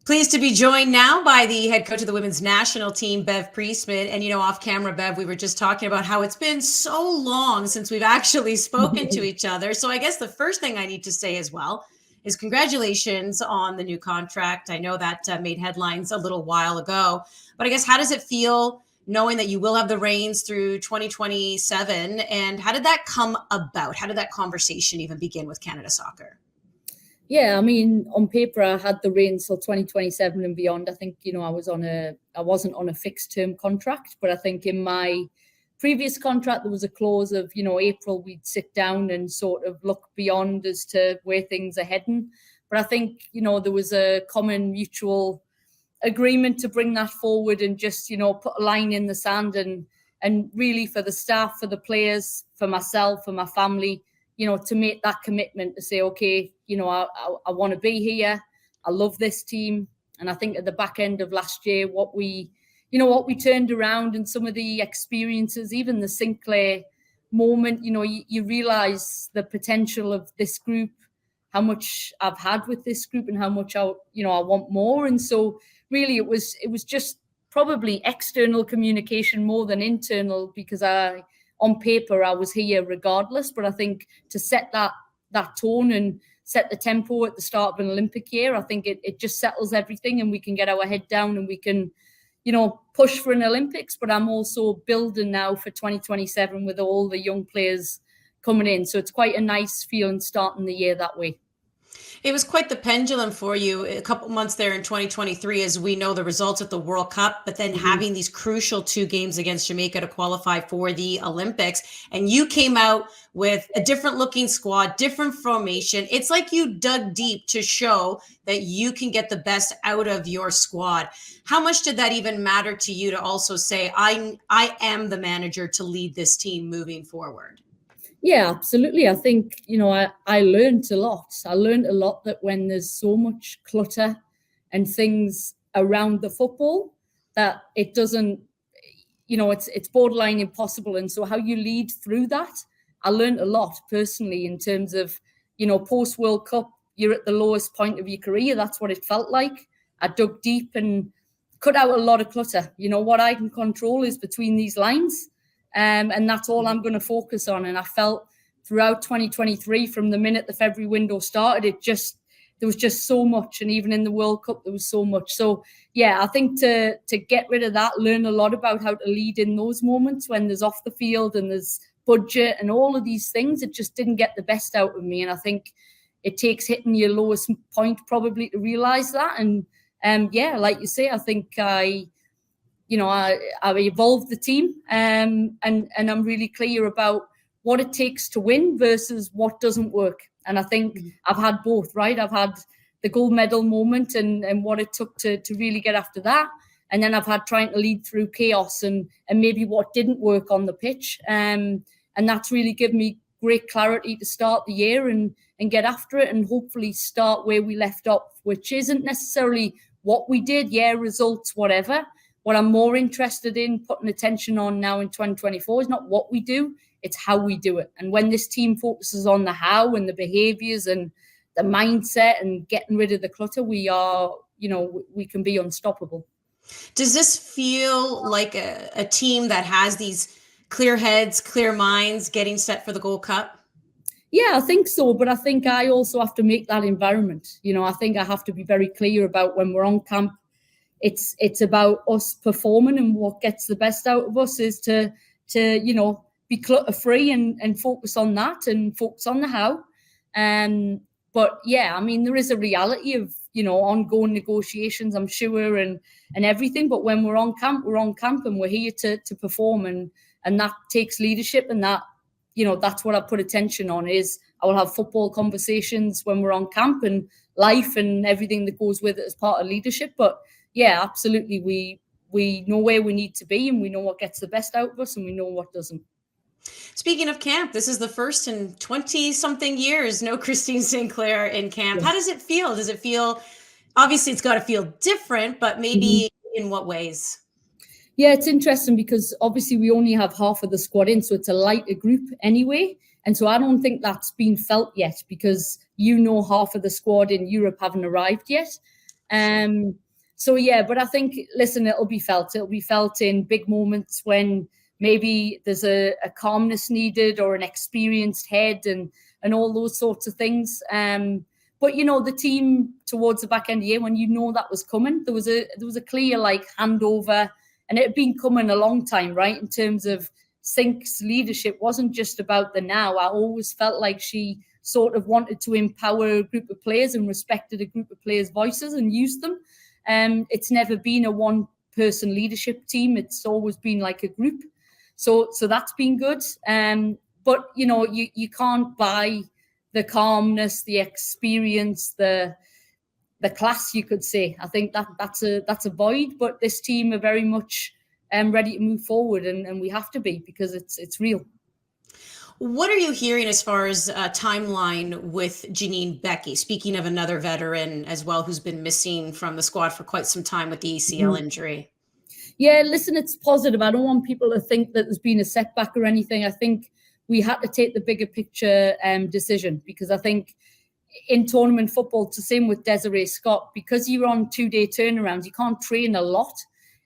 Pleased to be joined now by the head coach of the women's national team, Bev Priestman. And, off camera, Bev, we were just talking about how it's been so long since we've actually spoken to each other. So I guess the first thing I need to say as well is congratulations on the new contract. I know that made headlines a little while ago, but I guess how does it feel knowing that you will have the reins through 2027? And how did that come about? How did that conversation even begin with Canada Soccer? Yeah, I mean, on paper, I had the reins till 2027 and beyond. I think, I wasn't on a fixed term contract, but I think in my previous contract, there was a clause of, April, we'd sit down and sort of look beyond as to where things are heading. But I think, there was a common mutual agreement to bring that forward and just, put a line in the sand and really for the staff, for the players, for myself, for my family, to make that commitment to say, okay, I want to be here. I love this team. And I think at the back end of last year, what we turned around and some of the experiences, even the Sinclair moment, you realize the potential of this group, how much I've had with this group and how much I want more. And so really it was just probably external communication more than internal, because on paper, I was here regardless, but I think to set that tone and set the tempo at the start of an Olympic year, I think it just settles everything and we can get our head down and we can, push for an Olympics. But I'm also building now for 2027 with all the young players coming in. So it's quite a nice feeling starting the year that way. It was quite the pendulum for you a couple months there in 2023, as we know the results at the World Cup, but then having these crucial 2 games against Jamaica to qualify for the Olympics. And you came out with a different looking squad, different formation. It's like you dug deep to show that you can get the best out of your squad. How much did that even matter to you to also say, I am the manager to lead this team moving forward? Yeah, absolutely. I think, I learned a lot. I learned a lot that when there's so much clutter and things around the football, that it doesn't, it's borderline impossible. And so how you lead through that, I learned a lot personally in terms of, post World Cup, you're at the lowest point of your career. That's what it felt like. I dug deep and cut out a lot of clutter. What I can control is between these lines. And that's all I'm going to focus on. And I felt throughout 2023, from the minute the February window started, there was just so much. And even in the World Cup, there was so much. So, yeah, I think to get rid of that, learn a lot about how to lead in those moments when there's off the field and there's budget and all of these things. It just didn't get the best out of me. And I think it takes hitting your lowest point probably to realize that. And yeah, like you say, I think I evolved the team and I'm really clear about what it takes to win versus what doesn't work. And I think I've had both, right? I've had the gold medal moment and what it took to really get after that. And then I've had trying to lead through chaos and maybe what didn't work on the pitch. And that's really given me great clarity to start the year and get after it and hopefully start where we left off, which isn't necessarily what we did, results, whatever. What I'm more interested in putting attention on now in 2024 is not what we do, it's how we do it. And when this team focuses on the how and the behaviors and the mindset and getting rid of the clutter, we can be unstoppable. Does this feel like a team that has these clear heads, clear minds getting set for the Gold Cup? Yeah, I think so. But I think I also have to make that environment. I think I have to be very clear about when we're on camp. It's about us performing, and what gets the best out of us is to be clutter free and focus on that and focus on the how. But yeah, I mean, there is a reality of ongoing negotiations, I'm sure, and everything. But when we're on camp, and we're here to perform, and that takes leadership, and that that's what I put attention on. Is I will have football conversations when we're on camp and life and everything that goes with it as part of leadership, but. Yeah, absolutely. We know where we need to be and we know what gets the best out of us and we know what doesn't. Speaking of camp, this is the first in 20-something years, no Christine Sinclair in camp. Yes. How does it feel? Does it feel, obviously it's got to feel different, but maybe in what ways? Yeah, it's interesting because obviously we only have half of the squad in, so it's a lighter group anyway. And so I don't think that's been felt yet because half of the squad in Europe haven't arrived yet. So yeah, but I think, listen, it'll be felt. It'll be felt in big moments when maybe there's a calmness needed or an experienced head and all those sorts of things. But the team towards the back end of the year, when that was coming, there was a clear handover, and it had been coming a long time, right? In terms of Sink's leadership wasn't just about the now. I always felt like she sort of wanted to empower a group of players and respected a group of players' voices and used them. It's never been a one-person leadership team. It's always been like a group. So that's been good. But you can't buy the calmness, the experience, the class, you could say. I think that's a void. But this team are very much ready to move forward, and we have to be, because it's real. What are you hearing as far as a timeline with Janine Becky? Speaking of another veteran as well, who's been missing from the squad for quite some time with the ACL injury. Yeah, listen, it's positive. I don't want people to think that there's been a setback or anything. I think we had to take the bigger picture decision, because I think in tournament football, it's the same with Desiree Scott, because you're on 2-day turnarounds, you can't train a lot.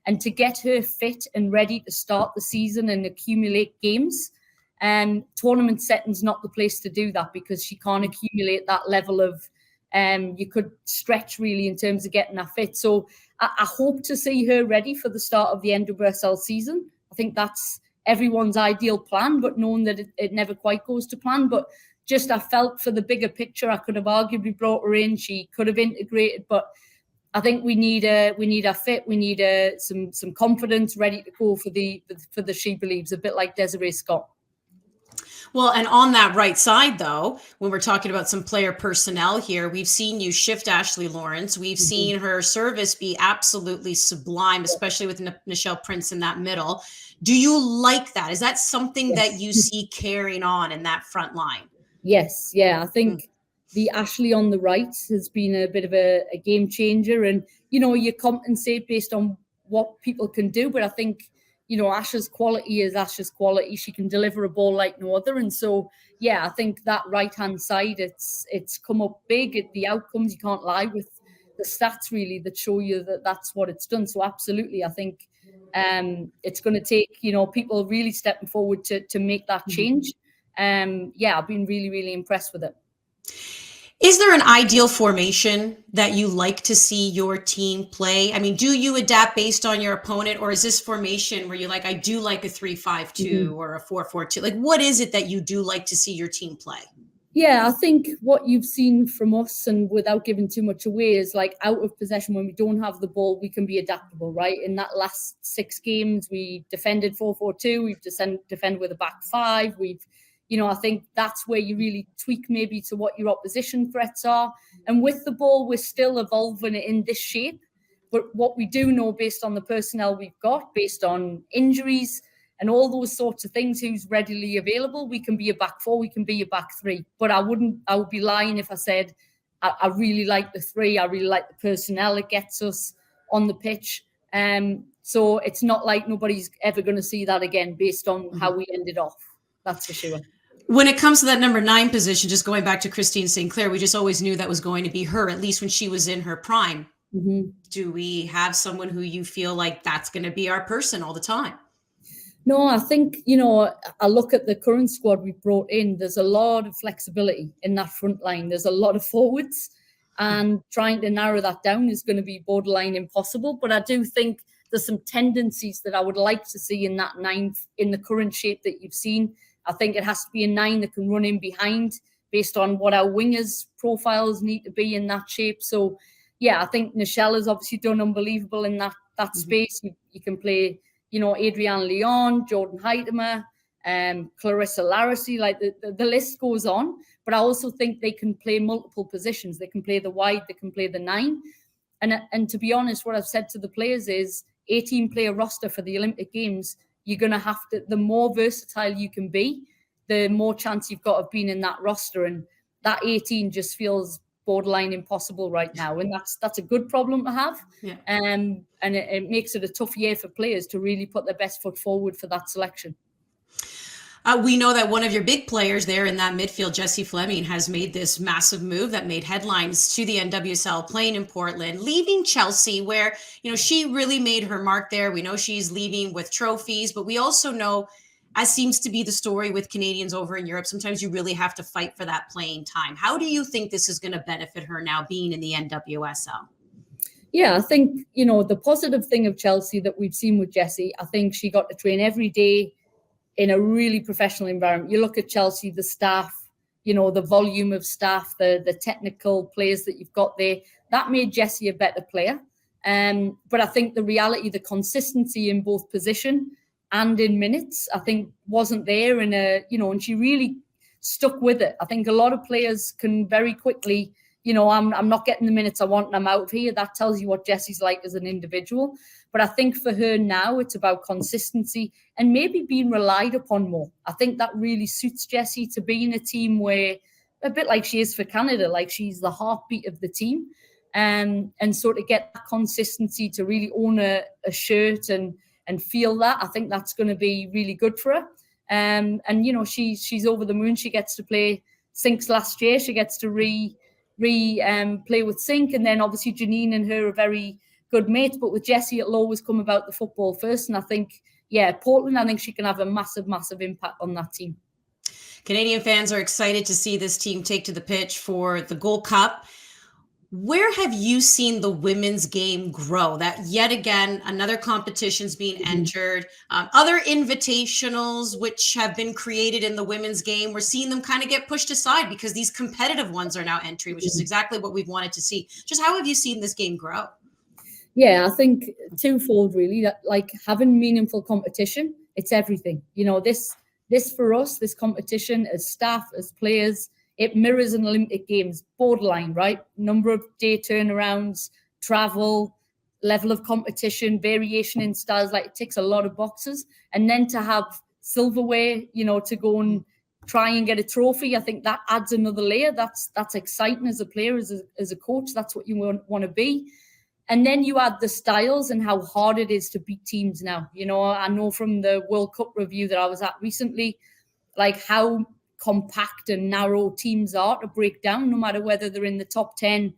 And to get her fit and ready to start the season and accumulate games, tournament setting's not the place to do that, because she can't accumulate that level of you could stretch really in terms of getting that fit. So I hope to see her ready for the start of the NWSL season. I think that's everyone's ideal plan, but knowing that it never quite goes to plan. But just I felt for the bigger picture, I could have arguably brought her in. She could have integrated, but I think we need a fit. We need some confidence, ready to go for the She Believes, a bit like Desiree Scott. Well, and on that right side, though, when we're talking about some player personnel here, we've seen you shift Ashley Lawrence. We've seen her service be absolutely sublime, especially with Nichelle Prince in that middle. Do you like that? Is that something that you see carrying on in that front line? Yes. Yeah. I think the Ashley on the right has been a bit of a game changer. And, you compensate based on what people can do. But I think, Ash's quality is Ash's quality. She can deliver a ball like no other. And so, yeah, I think that right-hand side, it's come up big. The outcomes, you can't lie with the stats, really, that show you that that's what it's done. So absolutely, I think it's going to take, people really stepping forward to make that change. Yeah, I've been really, really impressed with it. Is there an ideal formation that you like to see your team play? I mean, do you adapt based on your opponent, or is this formation where you're like, I do like a 3-5-2 or a 4-4-2? Like, what is it that you do like to see your team play? Yeah, I think what you've seen from us, and without giving too much away, is like out of possession, when we don't have the ball, we can be adaptable, right? In that last 6 games, we defended 4-4-2, we've defended with a back 5, we've I think that's where you really tweak maybe to what your opposition threats are. And with the ball, we're still evolving it in this shape. But what we do know, based on the personnel we've got, based on injuries and all those sorts of things, who's readily available, we can be a back 4, we can be a back 3. But I would be lying if I said I really like the 3. I really like the personnel it gets us on the pitch. So it's not like nobody's ever going to see that again based on how we ended off. That's for sure. When it comes to that number 9 position, just going back to Christine St. Clair, we just always knew that was going to be her, at least when she was in her prime. Do we have someone who you feel like that's going to be our person all the time? No, I think, I look at the current squad we brought in, there's a lot of flexibility in that front line. There's a lot of forwards, and trying to narrow that down is going to be borderline impossible. But I do think there's some tendencies that I would like to see in that 9 in the current shape that you've seen. I think it has to be a 9 that can run in behind based on what our wingers' profiles need to be in that shape. So, yeah, I think Nichelle has obviously done unbelievable in that space. You can play, Adrienne Leon, Jordan Heitemer, Clarissa Larissy, like the list goes on. But I also think they can play multiple positions. They can play the wide, they can play the 9. And to be honest, what I've said to the players is 18-player roster for the Olympic Games. You're going to have to, the more versatile you can be, the more chance you've got of being in that roster. And that 18 just feels borderline impossible right now. And that's a good problem to have. Yeah. And it makes it a tough year for players to really put their best foot forward for that selection. We know that one of your big players there in that midfield, Jessie Fleming, has made this massive move that made headlines to the NWSL, playing in Portland, leaving Chelsea, where, she really made her mark there. We know she's leaving with trophies, but we also know, as seems to be the story with Canadians over in Europe, sometimes you really have to fight for that playing time. How do you think this is going to benefit her now being in the NWSL? Yeah, I think, the positive thing of Chelsea that we've seen with Jessie, I think she got to train every day in a really professional environment. You look at Chelsea, the staff, the volume of staff, the technical players that you've got there, that made Jessie a better player. But I think the reality, the consistency in both position and in minutes, I think wasn't there and she really stuck with it. I think a lot of players can very quickly, I'm not getting the minutes I want and I'm out of here. That tells you what Jessie's like as an individual. But I think for her now, it's about consistency and maybe being relied upon more. I think that really suits Jessie to be in a team where, a bit like she is for Canada, like she's the heartbeat of the team. And so to get that consistency to really own a shirt and feel that, I think that's going to be really good for her. And she's over the moon. She gets to play Sinks last year. She gets to play with Sink, and then obviously Janine and her are very good mates. But with Jessie, it'll always come about the football first. And I think, Portland, I think she can have a massive, massive impact on that team. Canadian fans are excited to see this team take to the pitch for the Gold Cup. Where have you seen the women's game grow? That yet again, another competition's being entered, other invitationals which have been created in the women's game, we're seeing them kind of get pushed aside because these competitive ones are now entering, which is exactly what we've wanted to see. Just how have you seen this game grow? Yeah, I think twofold really, that like having meaningful competition, it's everything. This for us, this competition as staff, as players, it mirrors an Olympic Games, borderline, right? Number of day turnarounds, travel, level of competition, variation in styles, like it ticks a lot of boxes. And then to have silverware, to go and try and get a trophy, I think that adds another layer. That's exciting as a player, as a coach. That's what you want to be. And then you add the styles and how hard it is to beat teams now. I know from the World Cup review that I was at recently, like how compact and narrow teams are to break down, no matter whether they're in the top 10,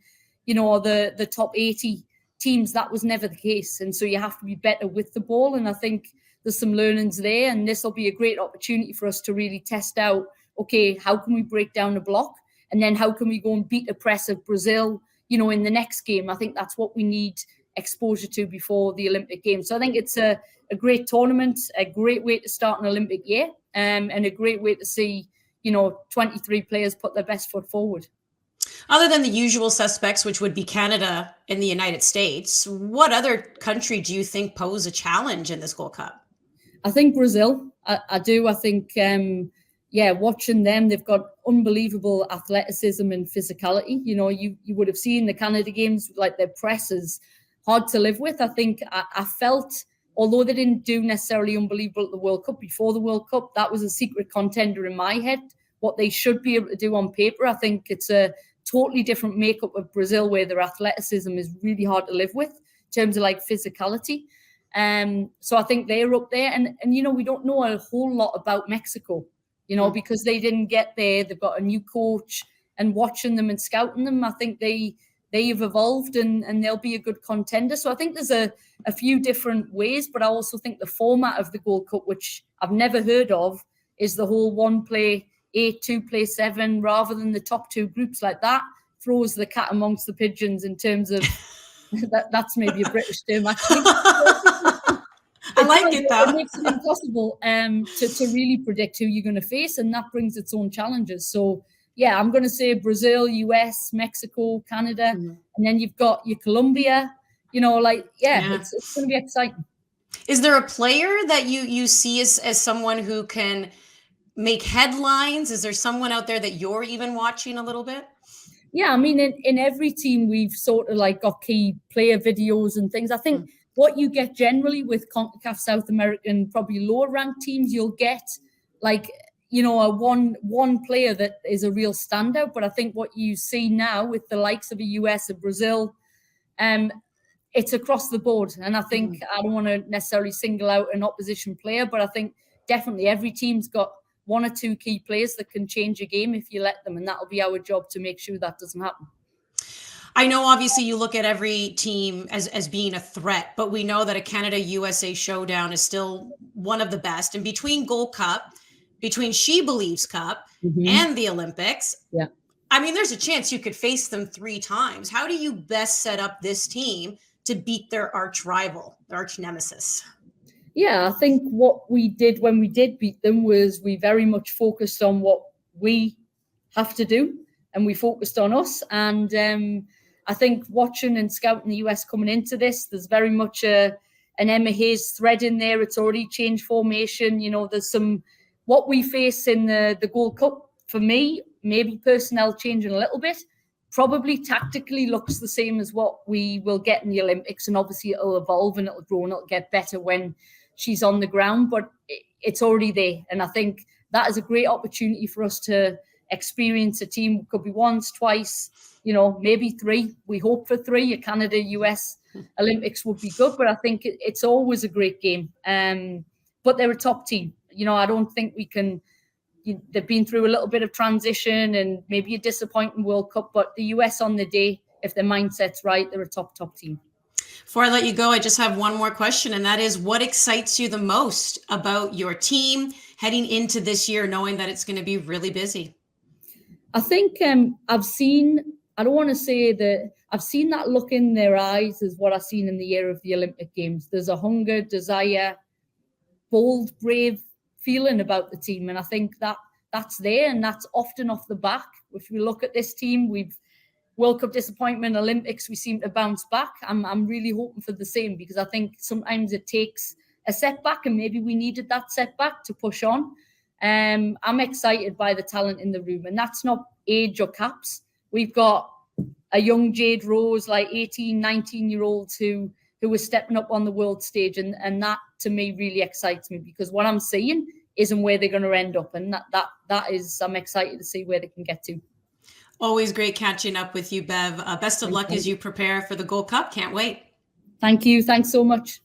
or the top 80 teams. That was never the case. And so you have to be better with the ball. And I think there's some learnings there. And this will be a great opportunity for us to really test out, okay, how can we break down a block? And then how can we go and beat a press of Brazil, in the next game? I think that's what we need exposure to before the Olympic Games. So I think it's a great tournament, a great way to start an Olympic year, and a great way to see 23 players put their best foot forward. Other than the usual suspects, which would be Canada and the United States, what other country do you think pose a challenge in this Gold Cup? I think Brazil. I do. I think, watching them, they've got unbelievable athleticism and physicality. You would have seen the Canada games, like their press is hard to live with. I think I felt, although they didn't do necessarily unbelievable at the World Cup, before the World Cup, that was a secret contender in my head, what they should be able to do on paper. I think it's a totally different makeup of Brazil, where their athleticism is really hard to live with in terms of like physicality. So I think they're up there. And we don't know a whole lot about Mexico, because they didn't get there. They've got a new coach, and watching them and scouting them, I think they've evolved and they'll be a good contender. So I think there's a few different ways, but I also think the format of the Gold Cup, which I've never heard of, is the whole 1 play 8, 2 play 7, rather than the top 2 groups. Like that throws the cat amongst the pigeons in terms of that's maybe a British term, actually. I like it though. It makes it impossible to really predict who you're going to face, and that brings its own challenges. So yeah, I'm going to say Brazil, US, Mexico, Canada, and then you've got your Colombia. It's going to be exciting. Is there a player that you see as someone who can make headlines? Is there someone out there that you're even watching a little bit? Yeah, I mean, in every team, we've sort of like got key player videos and things. I think what you get generally with Concacaf South American, probably lower ranked teams, you'll get like, a one player that is a real standout. But I think what you see now with the likes of the US and Brazil, it's across the board. And I think I don't want to necessarily single out an opposition player, but I think definitely every team's got one or two key players that can change a game if you let them. And that'll be our job to make sure that doesn't happen. I know obviously you look at every team as being a threat, but we know that a Canada-USA showdown is still one of the best. And between Gold Cup, between She Believes Cup, and the Olympics, I mean, there's a chance you could face them 3 times. How do you best set up this team to beat their arch rival, their arch nemesis? Yeah, I think what we did when we did beat them was we very much focused on what we have to do, and we focused on us. And I think watching and scouting the US coming into this, there's very much an Emma Hayes thread in there. It's already changed formation. You know, there's some, what we face in the Gold Cup, for me, maybe personnel changing a little bit, probably tactically looks the same as what we will get in the Olympics. And obviously it'll evolve and it'll grow and it'll get better when she's on the ground, but it's already there. And I think that is a great opportunity for us to experience a team. It could be once, twice, you know, maybe 3. We hope for 3. A Canada-US Olympics would be good, but I think it's always a great game. But they're a top team. You know, I don't think we can. They've been through a little bit of transition and maybe a disappointing World Cup, but the US on the day, if their mindset's right, they're a top team. Before I let you go, I just have one more question, and that is, what excites you the most about your team heading into this year, knowing that it's going to be really busy? I think I've seen that look in their eyes is what I've seen in the year of the Olympic Games. There's a hunger, desire, bold, brave feeling about the team. And I think that's there, and that's often off the back. If we look at this team, we've World Cup disappointment, Olympics, we seem to bounce back. I'm really hoping for the same, because I think sometimes it takes a setback, and maybe we needed that setback to push on. I'm excited by the talent in the room, and that's not age or caps. We've got a young Jade Rose, like 18, 19-year-olds who are stepping up on the world stage, and that to me really excites me, because what I'm seeing isn't where they're going to end up, and that is, I'm excited to see where they can get to. Always great catching up with you, Bev. Best of luck as you prepare for the Gold Cup. Can't wait. Thank you. Thanks so much.